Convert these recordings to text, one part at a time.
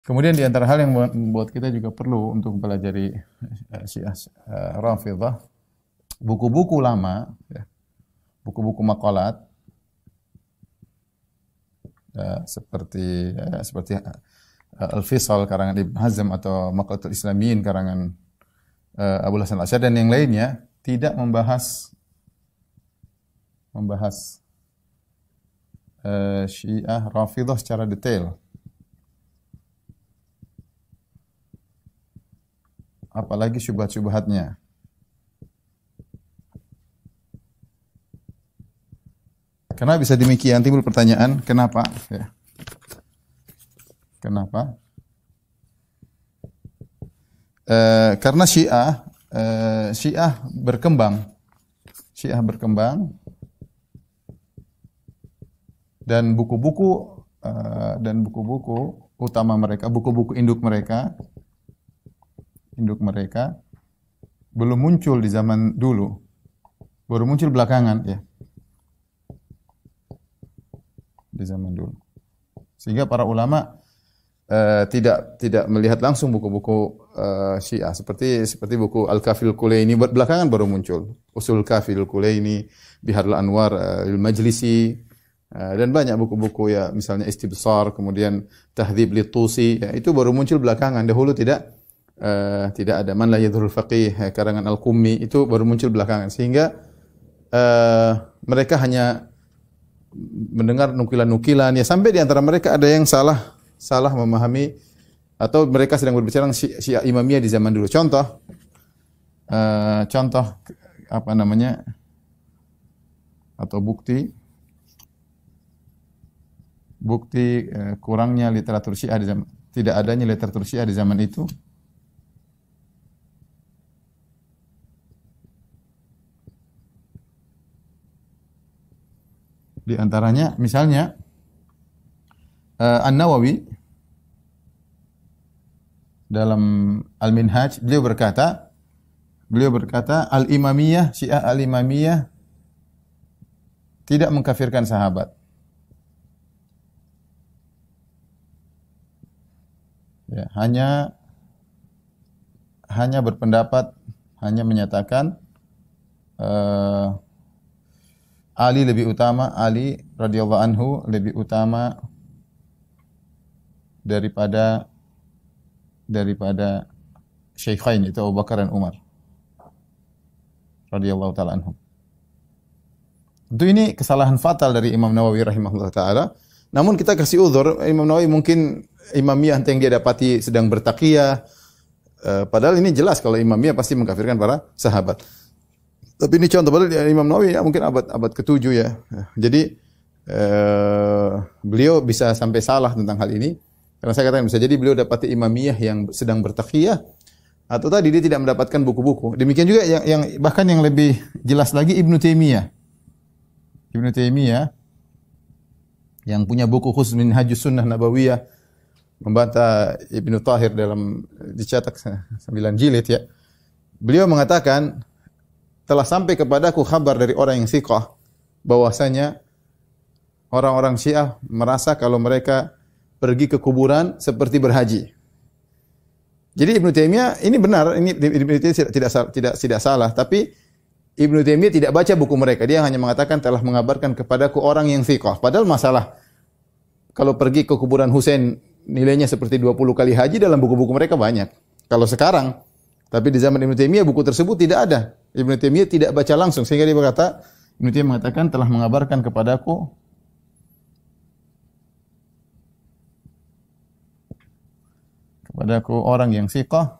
Kemudian di antara hal yang membuat kita juga perlu untuk mempelajari Syiah Rafidhah, buku-buku lama, ya, buku-buku maqalat seperti Al-Fisal karangan Ibn Hazm atau Maqalatul Islamiyin karangan Abu Hasan Al-Asy'ari dan yang lainnya tidak membahas Syiah Rafidhah secara detail. Apalagi syubhat-syubhatnya. Kenapa bisa demikian? Timbul pertanyaan, kenapa? Ya. Kenapa? Karena Syiah berkembang. Syiah berkembang dan buku-buku utama mereka, buku-buku induk mereka belum muncul di zaman dulu, baru muncul belakangan ya, di zaman dulu. Sehingga para ulama tidak melihat langsung buku-buku Syiah seperti buku Al-Kafil Kulaini belakangan baru muncul. Usul Kafil Kulaini, Biharul Anwar Al-Majlisi dan banyak buku-buku ya, misalnya Istibsar, kemudian Tahdzib Lit-Tusi, ya, itu baru muncul belakangan. Dahulu tidak ada. Man la yadhurul faqih karangan Al-Qummi itu baru muncul belakangan. Sehingga mereka hanya mendengar nukilan-nukilan ya, sampai di antara mereka ada yang salah memahami atau mereka sedang berbicara tentang Syiah Imamiyah di zaman dulu. Contoh apa namanya, atau bukti kurangnya literatur Syiah di zaman, tidak adanya literatur Syiah di zaman itu. Di antaranya misalnya An-Nawawi dalam Al-Minhaj beliau berkata Al-Imamiyah, Syiah Al-Imamiyah tidak mengkafirkan sahabat. Ya, hanya berpendapat, hanya menyatakan Ali radhiyallahu anhu lebih utama daripada Syaikhain, itu Abu Bakar dan Umar radhiyallahu taala anhum. Tentu ini kesalahan fatal dari Imam Nawawi rahimahullah taala. Namun kita kasih uzur, Imam Nawawi mungkin Imamiyah yang dia dapati sedang bertaqiyah, padahal ini jelas kalau Imamiyah pasti mengkafirkan para sahabat. Tapi ini contoh, padahal Imam Nawawi ya, mungkin abad ke-7 ya. Jadi beliau bisa sampai salah tentang hal ini. Karena saya katakan bisa jadi beliau dapati Imamiyah yang sedang bertaqiyah, atau tadi dia tidak mendapatkan buku-buku. Demikian juga yang bahkan yang lebih jelas lagi Ibnu Taimiyah yang punya buku khusus Minhajus Sunnah Nabawiyah, membantah Ibnu Tahir dalam dicetak 9 jilid ya. Beliau mengatakan, telah sampai kepadaku kabar dari orang yang thiqah bahwasanya orang-orang Syiah merasa kalau mereka pergi ke kuburan seperti berhaji. Jadi Ibnu Taimiyah ini benar, ini Ibnu Taimiyah tidak salah, tapi Ibnu Taimiyah tidak baca buku mereka. Dia hanya mengatakan telah mengabarkan kepadaku orang yang thiqah. Padahal masalah kalau pergi ke kuburan Husain nilainya seperti 20 kali haji, dalam buku-buku mereka banyak. Kalau sekarang, tapi di zaman Ibnu Taimiyah buku tersebut tidak ada. Ibnu Taimiyah tidak baca langsung, sehingga dia berkata, Ibnu Taimiyah mengatakan telah mengabarkan kepadaku orang yang thiqah,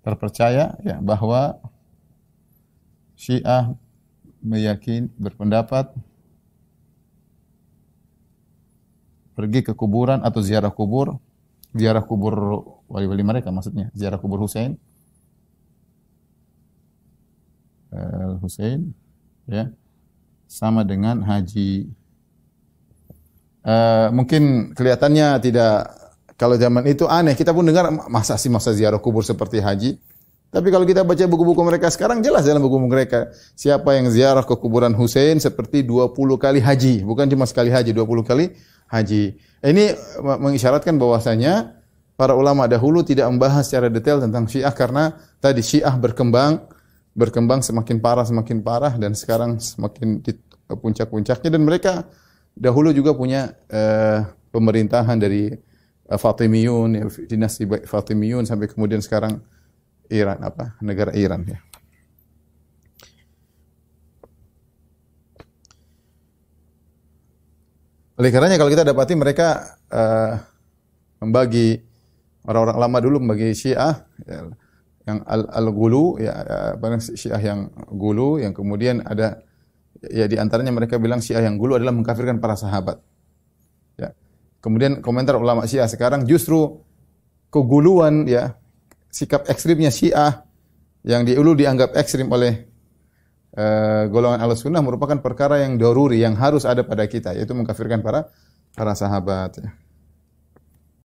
terpercaya ya, bahwa Syiah berpendapat pergi ke kuburan atau ziarah kubur wali-wali mereka, maksudnya ziarah kubur Husain ya, sama dengan haji. Mungkin kelihatannya tidak, kalau zaman itu aneh, kita pun dengar masa ziarah kubur seperti haji. Tapi kalau kita baca buku-buku mereka sekarang, jelas dalam buku mereka siapa yang ziarah ke kuburan Husain seperti 20 kali haji, bukan cuma sekali haji, 20 kali haji. Ini mengisyaratkan bahwasanya para ulama dahulu tidak membahas secara detail tentang Syiah karena tadi Syiah berkembang semakin parah dan sekarang semakin di puncak-puncaknya, dan mereka dahulu juga punya pemerintahan dari Fatimiyun, ya, dinasti Fatimiyun sampai kemudian sekarang Iran, negara Iran ya. Oleh karenanya kalau kita dapati mereka membagi, orang-orang lama dulu membagi Syiah ya, yang al-ghulu ya, Syiah yang ghulu, yang kemudian ada ya di antaranya mereka bilang Syiah yang ghulu adalah mengkafirkan para sahabat. Ya. Kemudian komentar ulama Syiah sekarang justru keguluan ya, sikap ekstrimnya Syiah yang dulu dianggap ekstrim oleh golongan Ahlussunnah merupakan perkara yang daruri, yang harus ada pada kita, yaitu mengkafirkan para sahabat ya.